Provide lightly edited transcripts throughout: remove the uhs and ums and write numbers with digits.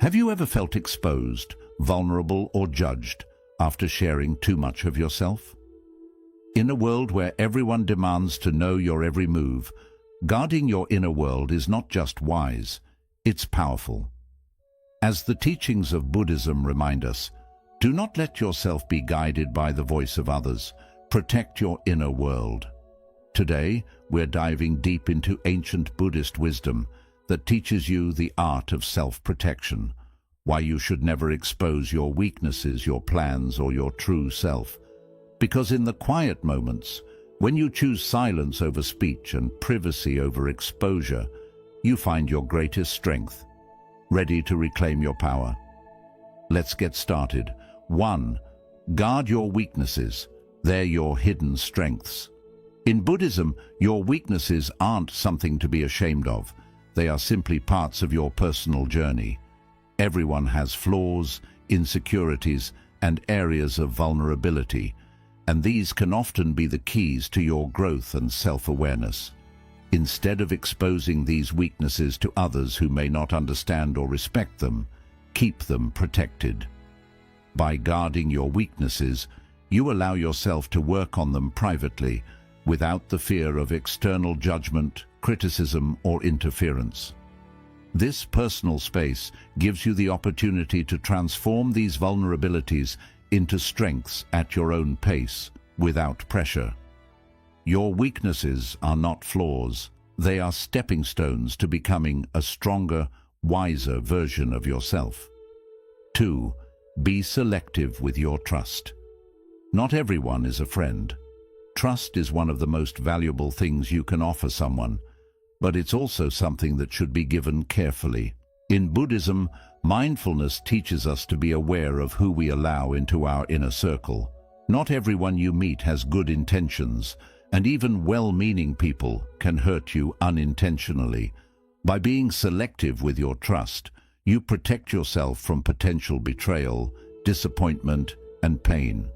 Have you ever felt exposed, vulnerable, or judged after sharing too much of yourself? In a world where everyone demands to know your every move, guarding your inner world is not just wise, it's powerful. As the teachings of Buddhism remind us, do not let yourself be guided by the voice of others. Protect your inner world. Today, we're diving deep into ancient Buddhist wisdom that teaches you the art of self-protection, why you should never expose your weaknesses, your plans, or your true self. Because in the quiet moments, when you choose silence over speech and privacy over exposure, you find your greatest strength, ready to reclaim your power. Let's get started. 1. Guard your weaknesses. They're your hidden strengths. In Buddhism, your weaknesses aren't something to be ashamed of. They are simply parts of your personal journey. Everyone has flaws, insecurities, and areas of vulnerability, and these can often be the keys to your growth and self-awareness. Instead of exposing these weaknesses to others who may not understand or respect them, keep them protected. By guarding your weaknesses, you allow yourself to work on them privately, without the fear of external judgment, criticism, or interference. This personal space gives you the opportunity to transform these vulnerabilities into strengths at your own pace, without pressure. Your weaknesses are not flaws. They are stepping stones to becoming a stronger, wiser version of yourself. 2. Be selective with your trust. Not everyone is a friend. Trust is one of the most valuable things you can offer someone, but it's also something that should be given carefully. In Buddhism, mindfulness teaches us to be aware of who we allow into our inner circle. Not everyone you meet has good intentions, and even well-meaning people can hurt you unintentionally. By being selective with your trust, you protect yourself from potential betrayal, disappointment, and pain.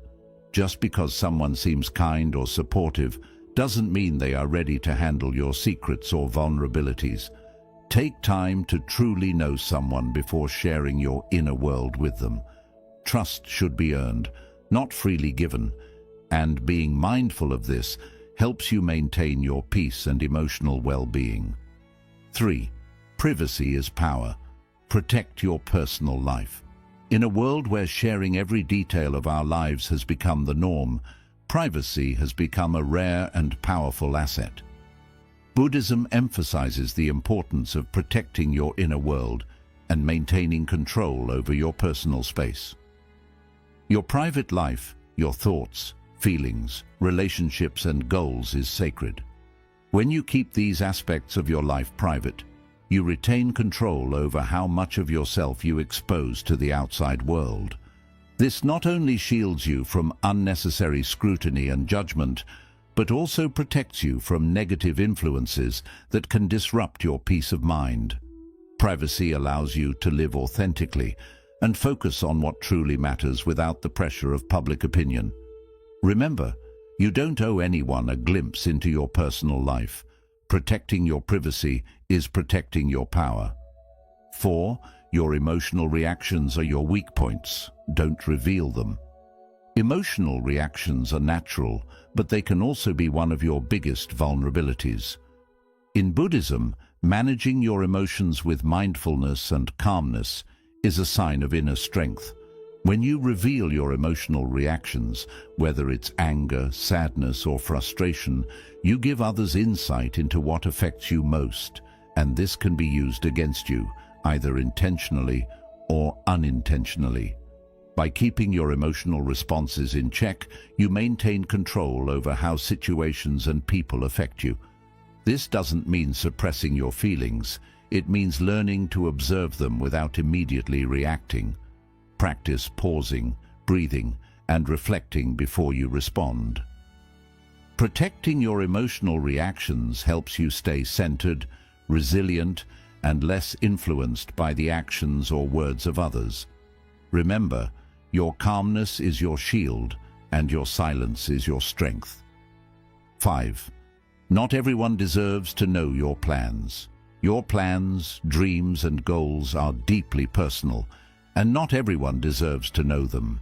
Just because someone seems kind or supportive doesn't mean they are ready to handle your secrets or vulnerabilities. Take time to truly know someone before sharing your inner world with them. Trust should be earned, not freely given, and being mindful of this helps you maintain your peace and emotional well-being. 3. Privacy is power. Protect your personal life. In a world where sharing every detail of our lives has become the norm, privacy has become a rare and powerful asset. Buddhism emphasizes the importance of protecting your inner world and maintaining control over your personal space. Your private life, your thoughts, feelings, relationships, and goals is sacred. When you keep these aspects of your life private, you retain control over how much of yourself you expose to the outside world. This not only shields you from unnecessary scrutiny and judgment, but also protects you from negative influences that can disrupt your peace of mind. Privacy allows you to live authentically and focus on what truly matters without the pressure of public opinion. Remember, you don't owe anyone a glimpse into your personal life. Protecting your privacy is protecting your power. 4. Your emotional reactions are your weak points. Don't reveal them. Emotional reactions are natural, but they can also be one of your biggest vulnerabilities. In Buddhism, managing your emotions with mindfulness and calmness is a sign of inner strength. When you reveal your emotional reactions, whether it's anger, sadness, or frustration, you give others insight into what affects you most, and this can be used against you, either intentionally or unintentionally. By keeping your emotional responses in check, you maintain control over how situations and people affect you. This doesn't mean suppressing your feelings. It means learning to observe them without immediately reacting. Practice pausing, breathing, and reflecting before you respond. Protecting your emotional reactions helps you stay centered, resilient, and less influenced by the actions or words of others. Remember, your calmness is your shield, and your silence is your strength. 5. Not everyone deserves to know your plans. Your plans, dreams, and goals are deeply personal, and not everyone deserves to know them.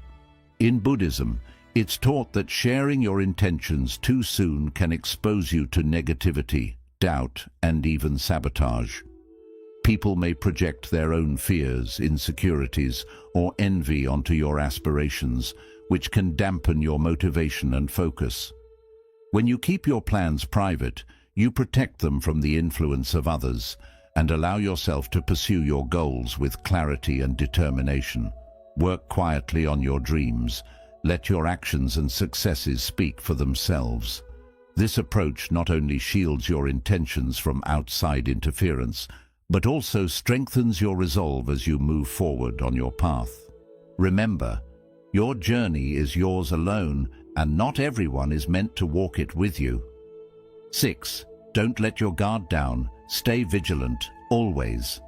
In Buddhism, it's taught that sharing your intentions too soon can expose you to negativity, doubt, and even sabotage. People may project their own fears, insecurities, or envy onto your aspirations, which can dampen your motivation and focus. When you keep your plans private, you protect them from the influence of others and allow yourself to pursue your goals with clarity and determination. Work quietly on your dreams. Let your actions and successes speak for themselves. This approach not only shields your intentions from outside interference, but also strengthens your resolve as you move forward on your path. Remember, your journey is yours alone, and not everyone is meant to walk it with you. 6. Don't let your guard down. Stay vigilant, always.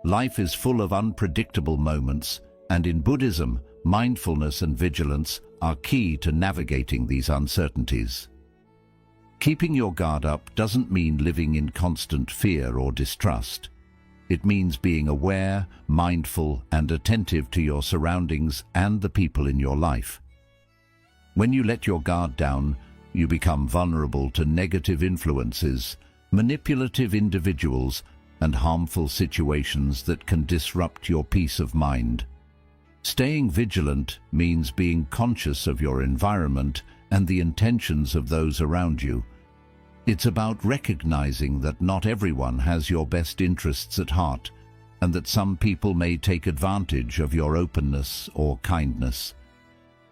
Life is full of unpredictable moments, and in Buddhism, mindfulness and vigilance are key to navigating these uncertainties. Keeping your guard up doesn't mean living in constant fear or distrust. It means being aware, mindful, and attentive to your surroundings and the people in your life. When you let your guard down, you become vulnerable to negative influences, manipulative individuals, and harmful situations that can disrupt your peace of mind. Staying vigilant means being conscious of your environment and the intentions of those around you. It's about recognizing that not everyone has your best interests at heart, and that some people may take advantage of your openness or kindness.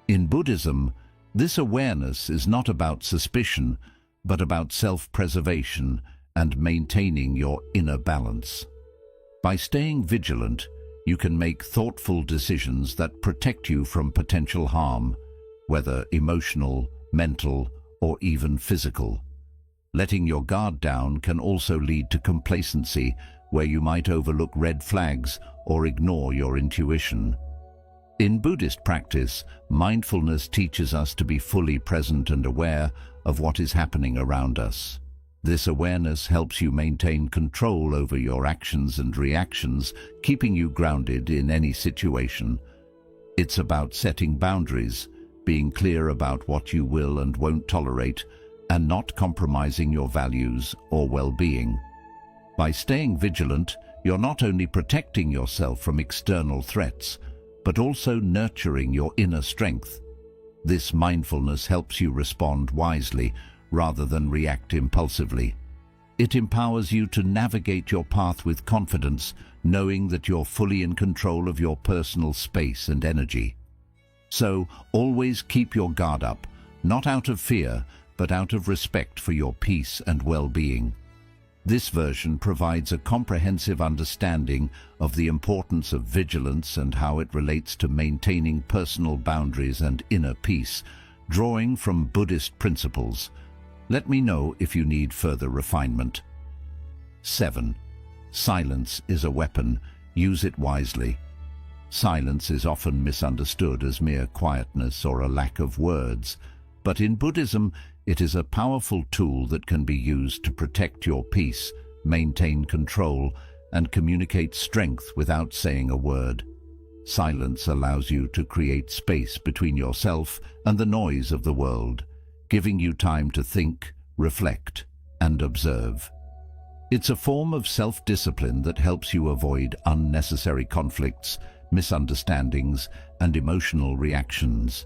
In Buddhism, this awareness is not about suspicion, but about self-preservation and maintaining your inner balance. By staying vigilant, you can make thoughtful decisions that protect you from potential harm, whether emotional, mental, or even physical. Letting your guard down can also lead to complacency, where you might overlook red flags or ignore your intuition. In Buddhist practice, mindfulness teaches us to be fully present and aware of what is happening around us. This awareness helps you maintain control over your actions and reactions, keeping you grounded in any situation. It's about setting boundaries, being clear about what you will and won't tolerate, and not compromising your values or well-being. By staying vigilant, you're not only protecting yourself from external threats, but also nurturing your inner strength. This mindfulness helps you respond wisely rather than react impulsively. It empowers you to navigate your path with confidence, knowing that you're fully in control of your personal space and energy. So, always keep your guard up, not out of fear, but out of respect for your peace and well-being. This version provides a comprehensive understanding of the importance of vigilance and how it relates to maintaining personal boundaries and inner peace, drawing from Buddhist principles. Let me know if you need further refinement. 7. Silence is a weapon. Use it wisely. Silence is often misunderstood as mere quietness or a lack of words, but in Buddhism, it is a powerful tool that can be used to protect your peace, maintain control, and communicate strength without saying a word. Silence allows you to create space between yourself and the noise of the world, giving you time to think, reflect, and observe. It's a form of self-discipline that helps you avoid unnecessary conflicts, misunderstandings, and emotional reactions.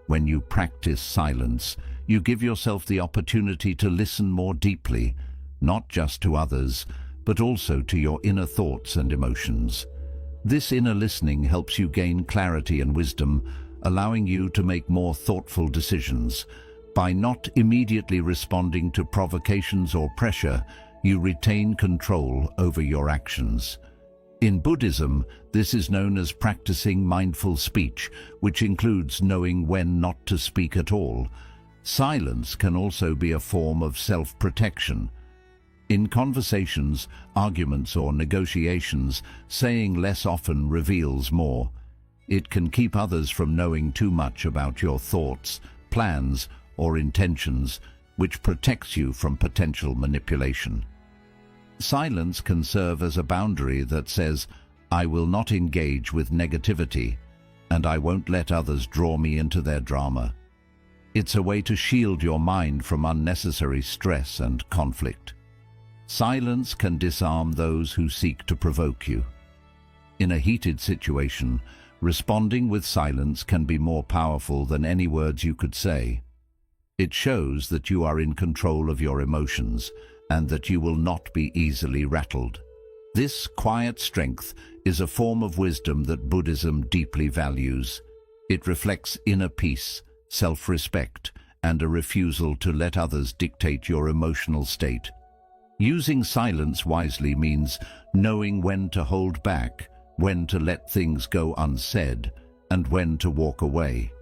When you practice silence, you give yourself the opportunity to listen more deeply, not just to others, but also to your inner thoughts and emotions. This inner listening helps you gain clarity and wisdom, allowing you to make more thoughtful decisions. By not immediately responding to provocations or pressure, you retain control over your actions. In Buddhism, this is known as practicing mindful speech, which includes knowing when not to speak at all. Silence can also be a form of self-protection. In conversations, arguments, or negotiations, saying less often reveals more. It can keep others from knowing too much about your thoughts, plans, or intentions, which protects you from potential manipulation. Silence can serve as a boundary that says, I will not engage with negativity, and I won't let others draw me into their drama. It's a way to shield your mind from unnecessary stress and conflict. Silence can disarm those who seek to provoke you. In a heated situation, responding with silence can be more powerful than any words you could say. It shows that you are in control of your emotions and that you will not be easily rattled. This quiet strength is a form of wisdom that Buddhism deeply values. It reflects inner peace, self-respect, and a refusal to let others dictate your emotional state. Using silence wisely means knowing when to hold back, when to let things go unsaid, and when to walk away.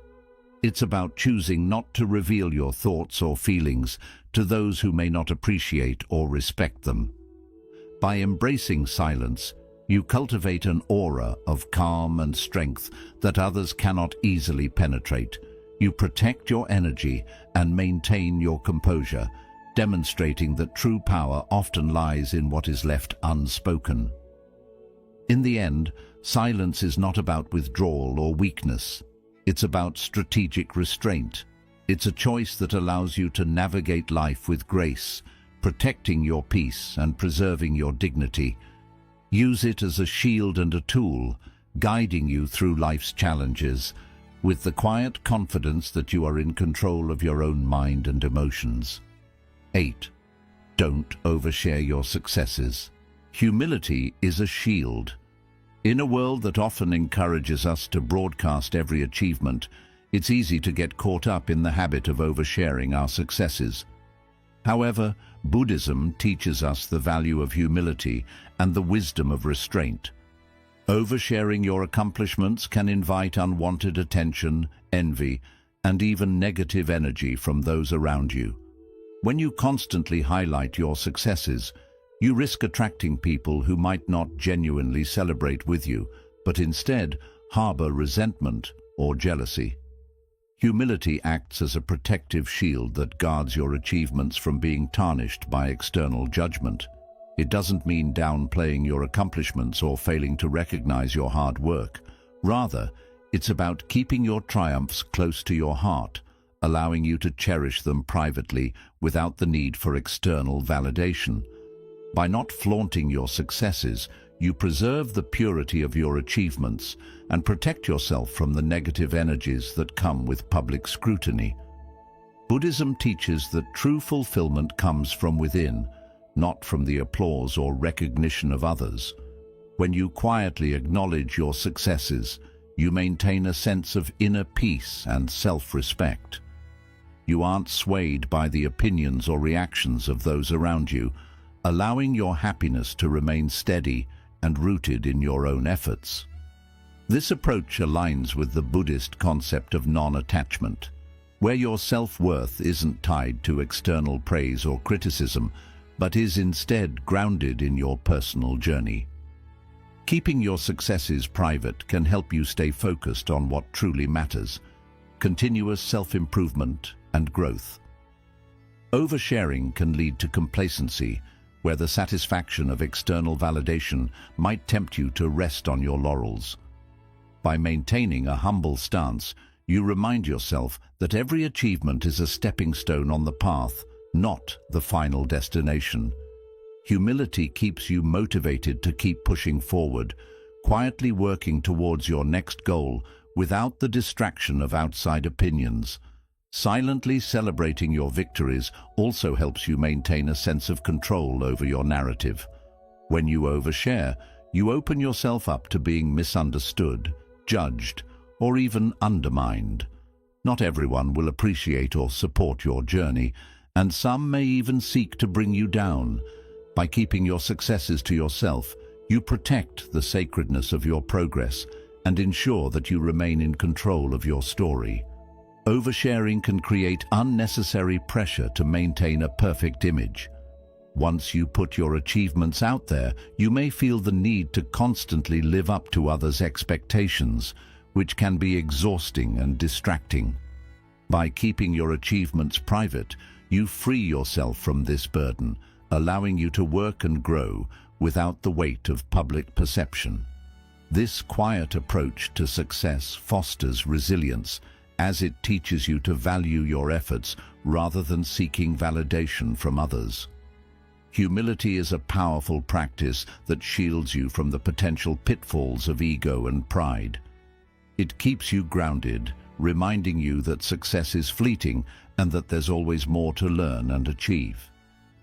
It's about choosing not to reveal your thoughts or feelings to those who may not appreciate or respect them. By embracing silence, you cultivate an aura of calm and strength that others cannot easily penetrate. You protect your energy and maintain your composure, demonstrating that true power often lies in what is left unspoken. In the end, silence is not about withdrawal or weakness. It's about strategic restraint. It's a choice that allows you to navigate life with grace, protecting your peace and preserving your dignity. Use it as a shield and a tool, guiding you through life's challenges, with the quiet confidence that you are in control of your own mind and emotions. 8. Don't overshare your successes. Humility is a shield. In a world that often encourages us to broadcast every achievement, it's easy to get caught up in the habit of oversharing our successes. However, Buddhism teaches us the value of humility and the wisdom of restraint. Oversharing your accomplishments can invite unwanted attention, envy, and even negative energy from those around you. When you constantly highlight your successes, you risk attracting people who might not genuinely celebrate with you, but instead harbor resentment or jealousy. Humility acts as a protective shield that guards your achievements from being tarnished by external judgment. It doesn't mean downplaying your accomplishments or failing to recognize your hard work. Rather, it's about keeping your triumphs close to your heart, allowing you to cherish them privately without the need for external validation. By not flaunting your successes, you preserve the purity of your achievements and protect yourself from the negative energies that come with public scrutiny. Buddhism teaches that true fulfillment comes from within, not from the applause or recognition of others. When you quietly acknowledge your successes, you maintain a sense of inner peace and self-respect. You aren't swayed by the opinions or reactions of those around you, allowing your happiness to remain steady and rooted in your own efforts. This approach aligns with the Buddhist concept of non-attachment, where your self-worth isn't tied to external praise or criticism, but is instead grounded in your personal journey. Keeping your successes private can help you stay focused on what truly matters: continuous self-improvement and growth. Oversharing can lead to complacency, where the satisfaction of external validation might tempt you to rest on your laurels. By maintaining a humble stance, you remind yourself that every achievement is a stepping stone on the path, not the final destination. Humility keeps you motivated to keep pushing forward, quietly working towards your next goal without the distraction of outside opinions. Silently celebrating your victories also helps you maintain a sense of control over your narrative. When you overshare, you open yourself up to being misunderstood, judged, or even undermined. Not everyone will appreciate or support your journey, and some may even seek to bring you down. By keeping your successes to yourself, you protect the sacredness of your progress and ensure that you remain in control of your story. Oversharing can create unnecessary pressure to maintain a perfect image. Once you put your achievements out there, you may feel the need to constantly live up to others' expectations, which can be exhausting and distracting. By keeping your achievements private, you free yourself from this burden, allowing you to work and grow without the weight of public perception. This quiet approach to success fosters resilience, as it teaches you to value your efforts rather than seeking validation from others. Humility is a powerful practice that shields you from the potential pitfalls of ego and pride. It keeps you grounded, reminding you that success is fleeting and that there's always more to learn and achieve.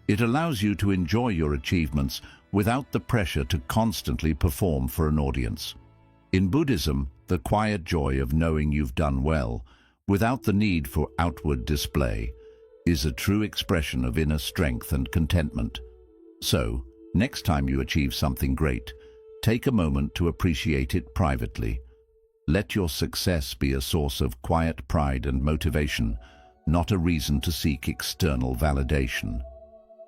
It allows you to enjoy your achievements without the pressure to constantly perform for an audience. In Buddhism, the quiet joy of knowing you've done well, without the need for outward display, is a true expression of inner strength and contentment. So, next time you achieve something great, take a moment to appreciate it privately. Let your success be a source of quiet pride and motivation, not a reason to seek external validation.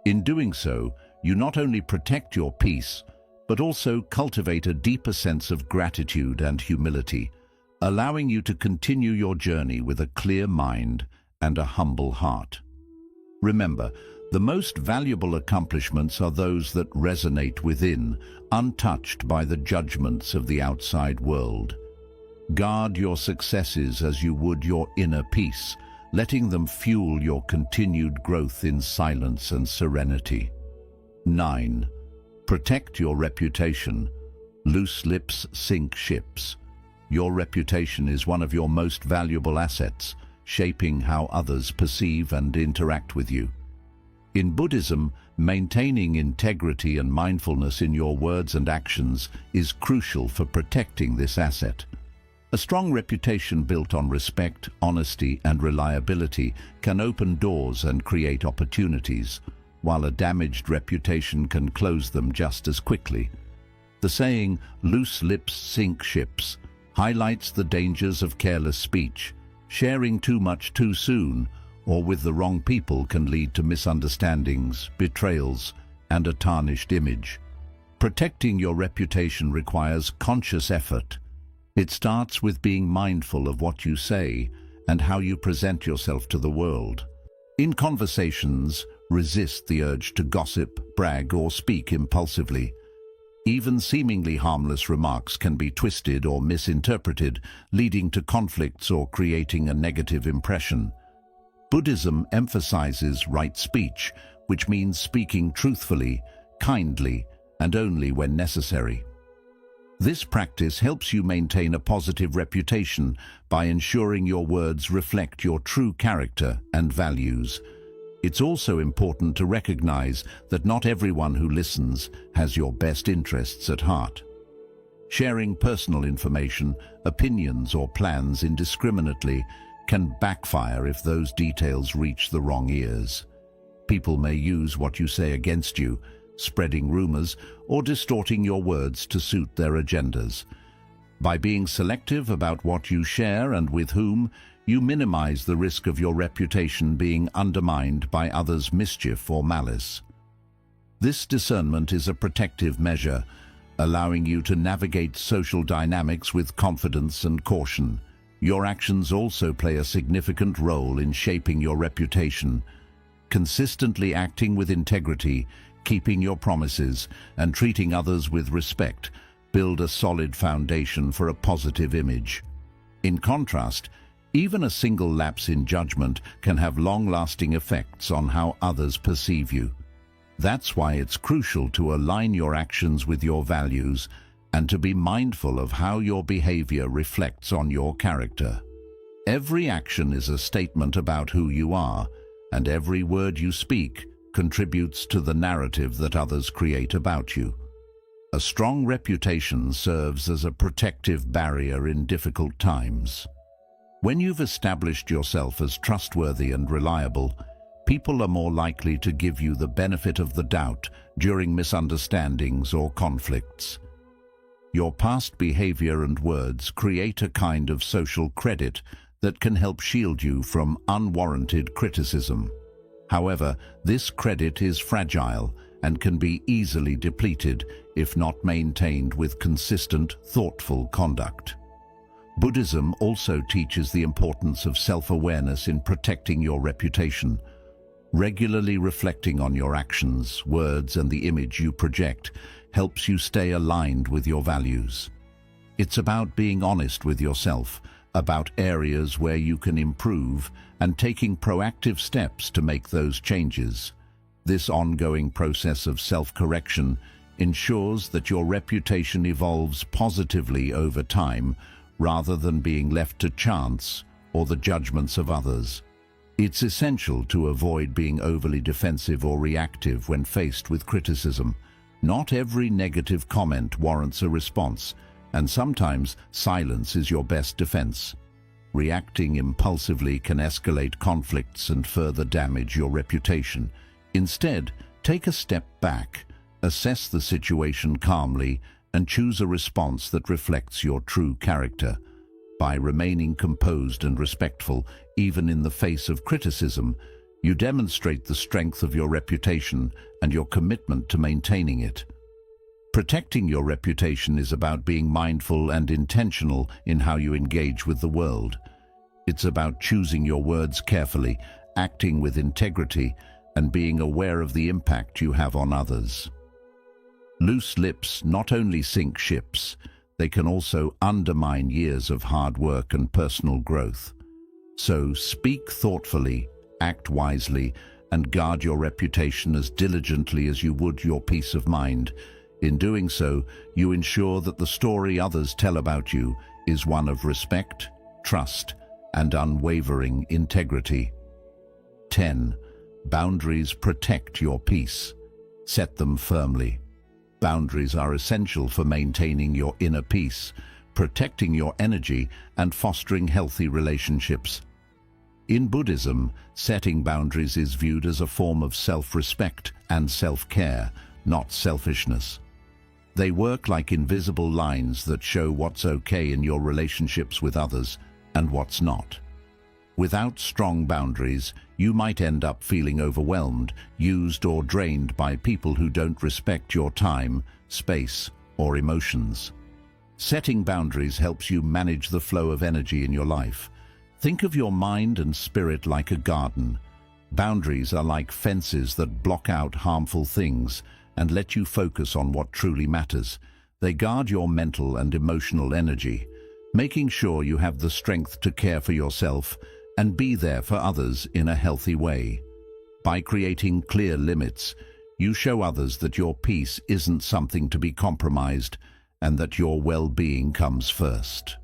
In doing so, you not only protect your peace, but also cultivate a deeper sense of gratitude and humility, allowing you to continue your journey with a clear mind and a humble heart. Remember, the most valuable accomplishments are those that resonate within, untouched by the judgments of the outside world. Guard your successes as you would your inner peace, letting them fuel your continued growth in silence and serenity. 9. Protect your reputation. Loose lips sink ships. Your reputation is one of your most valuable assets, shaping how others perceive and interact with you. In Buddhism, maintaining integrity and mindfulness in your words and actions is crucial for protecting this asset. A strong reputation built on respect, honesty, and reliability can open doors and create opportunities, while a damaged reputation can close them just as quickly. The saying, "loose lips sink ships," highlights the dangers of careless speech. Sharing too much too soon, or with the wrong people, can lead to misunderstandings, betrayals, and a tarnished image. Protecting your reputation requires conscious effort. It starts with being mindful of what you say and how you present yourself to the world. In conversations, resist the urge to gossip, brag, or speak impulsively. Even seemingly harmless remarks can be twisted or misinterpreted, leading to conflicts or creating a negative impression. Buddhism emphasizes right speech, which means speaking truthfully, kindly, and only when necessary. This practice helps you maintain a positive reputation by ensuring your words reflect your true character and values. It's also important to recognize that not everyone who listens has your best interests at heart. Sharing personal information, opinions, or plans indiscriminately can backfire if those details reach the wrong ears. People may use what you say against you, spreading rumors or distorting your words to suit their agendas. By being selective about what you share and with whom, you minimize the risk of your reputation being undermined by others' mischief or malice. This discernment is a protective measure, allowing you to navigate social dynamics with confidence and caution. Your actions also play a significant role in shaping your reputation. Consistently acting with integrity, keeping your promises, and treating others with respect build a solid foundation for a positive image. In contrast, even a single lapse in judgment can have long-lasting effects on how others perceive you. That's why it's crucial to align your actions with your values and to be mindful of how your behavior reflects on your character. Every action is a statement about who you are, and every word you speak contributes to the narrative that others create about you. A strong reputation serves as a protective barrier in difficult times. When you've established yourself as trustworthy and reliable, people are more likely to give you the benefit of the doubt during misunderstandings or conflicts. Your past behavior and words create a kind of social credit that can help shield you from unwarranted criticism. However, this credit is fragile and can be easily depleted if not maintained with consistent, thoughtful conduct. Buddhism also teaches the importance of self-awareness in protecting your reputation. Regularly reflecting on your actions, words, and the image you project helps you stay aligned with your values. It's about being honest with yourself, about areas where you can improve, and taking proactive steps to make those changes. This ongoing process of self-correction ensures that your reputation evolves positively over time, rather than being left to chance or the judgments of others. It's essential to avoid being overly defensive or reactive when faced with criticism. Not every negative comment warrants a response, and sometimes silence is your best defense. Reacting impulsively can escalate conflicts and further damage your reputation. Instead, take a step back, assess the situation calmly, and choose a response that reflects your true character. By remaining composed and respectful, even in the face of criticism, you demonstrate the strength of your reputation and your commitment to maintaining it. Protecting your reputation is about being mindful and intentional in how you engage with the world. It's about choosing your words carefully, acting with integrity, and being aware of the impact you have on others. Loose lips not only sink ships, they can also undermine years of hard work and personal growth. So speak thoughtfully, act wisely, and guard your reputation as diligently as you would your peace of mind. In doing so, you ensure that the story others tell about you is one of respect, trust, and unwavering integrity. 10. Boundaries protect your peace. Set them firmly. Boundaries are essential for maintaining your inner peace, protecting your energy, and fostering healthy relationships. In Buddhism, setting boundaries is viewed as a form of self-respect and self-care, not selfishness. They work like invisible lines that show what's okay in your relationships with others and what's not. Without strong boundaries, you might end up feeling overwhelmed, used, or drained by people who don't respect your time, space, or emotions. Setting boundaries helps you manage the flow of energy in your life. Think of your mind and spirit like a garden. Boundaries are like fences that block out harmful things and let you focus on what truly matters. They guard your mental and emotional energy, making sure you have the strength to care for yourself and be there for others in a healthy way. By creating clear limits, you show others that your peace isn't something to be compromised and that your well-being comes first.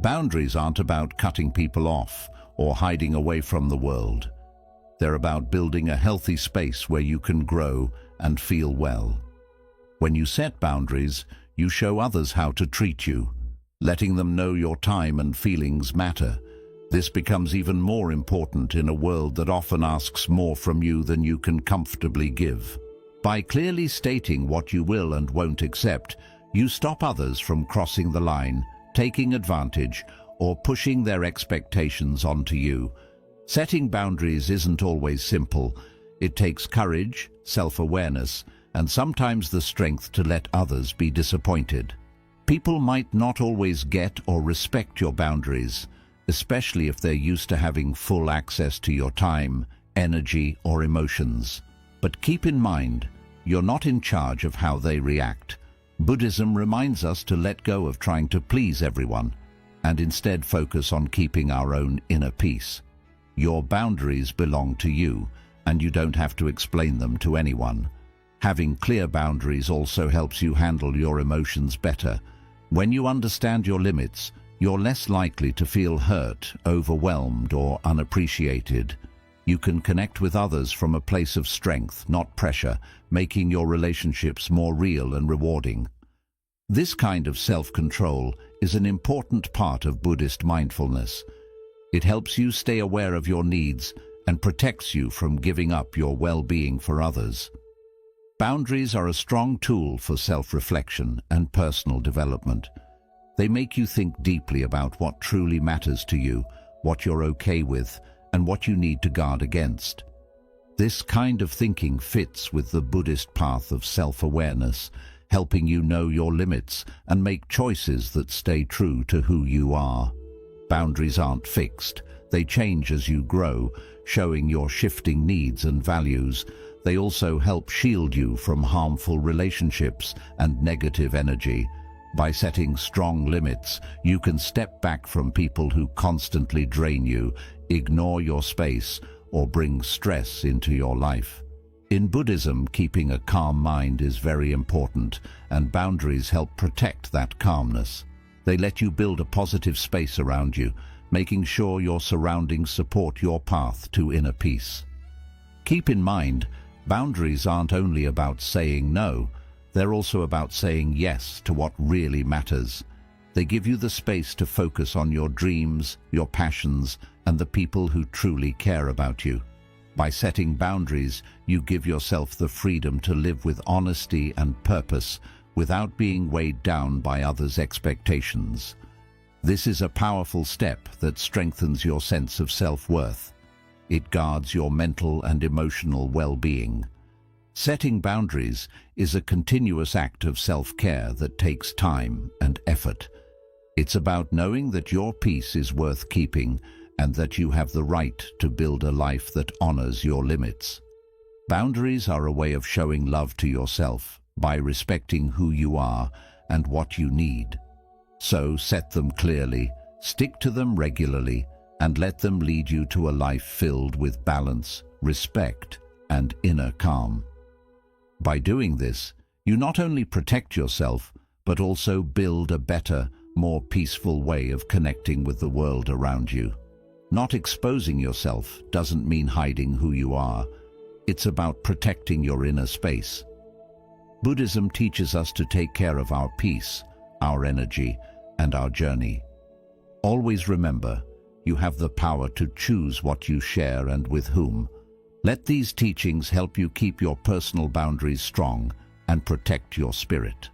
Boundaries aren't about cutting people off or hiding away from the world. They're about building a healthy space where you can grow and feel well. When you set boundaries, you show others how to treat you, letting them know your time and feelings matter. This becomes even more important in a world that often asks more from you than you can comfortably give. By clearly stating what you will and won't accept, you stop others from crossing the line, taking advantage, or pushing their expectations onto you. Setting boundaries isn't always simple. It takes courage, self-awareness, and sometimes the strength to let others be disappointed. People might not always get or respect your boundaries, especially if they're used to having full access to your time, energy, or emotions. But keep in mind, you're not in charge of how they react. Buddhism reminds us to let go of trying to please everyone and instead focus on keeping our own inner peace. Your boundaries belong to you, and you don't have to explain them to anyone. Having clear boundaries also helps you handle your emotions better. When you understand your limits, you're less likely to feel hurt, overwhelmed, or unappreciated. You can connect with others from a place of strength, not pressure, making your relationships more real and rewarding. This kind of self-control is an important part of Buddhist mindfulness. It helps you stay aware of your needs and protects you from giving up your well-being for others. Boundaries are a strong tool for self-reflection and personal development. They make you think deeply about what truly matters to you, what you're okay with, and what you need to guard against. This kind of thinking fits with the Buddhist path of self-awareness, helping you know your limits and make choices that stay true to who you are. Boundaries aren't fixed. They change as you grow, showing your shifting needs and values. They also help shield you from harmful relationships and negative energy. By setting strong limits, you can step back from people who constantly drain you, ignore your space, or bring stress into your life. In Buddhism, keeping a calm mind is very important, and boundaries help protect that calmness. They let you build a positive space around you, making sure your surroundings support your path to inner peace. Keep in mind, boundaries aren't only about saying no, they're also about saying yes to what really matters. They give you the space to focus on your dreams, your passions, and the people who truly care about you. By setting boundaries, you give yourself the freedom to live with honesty and purpose without being weighed down by others' expectations. This is a powerful step that strengthens your sense of self-worth. It guards your mental and emotional well-being. Setting boundaries is a continuous act of self-care that takes time and effort. It's about knowing that your peace is worth keeping and that you have the right to build a life that honors your limits. Boundaries are a way of showing love to yourself by respecting who you are and what you need. So set them clearly, stick to them regularly, and let them lead you to a life filled with balance, respect, and inner calm. By doing this, you not only protect yourself, but also build a better, more peaceful way of connecting with the world around you. Not exposing yourself doesn't mean hiding who you are. It's about protecting your inner space. Buddhism teaches us to take care of our peace, our energy, and our journey. Always remember, you have the power to choose what you share and with whom. Let these teachings help you keep your personal boundaries strong and protect your spirit.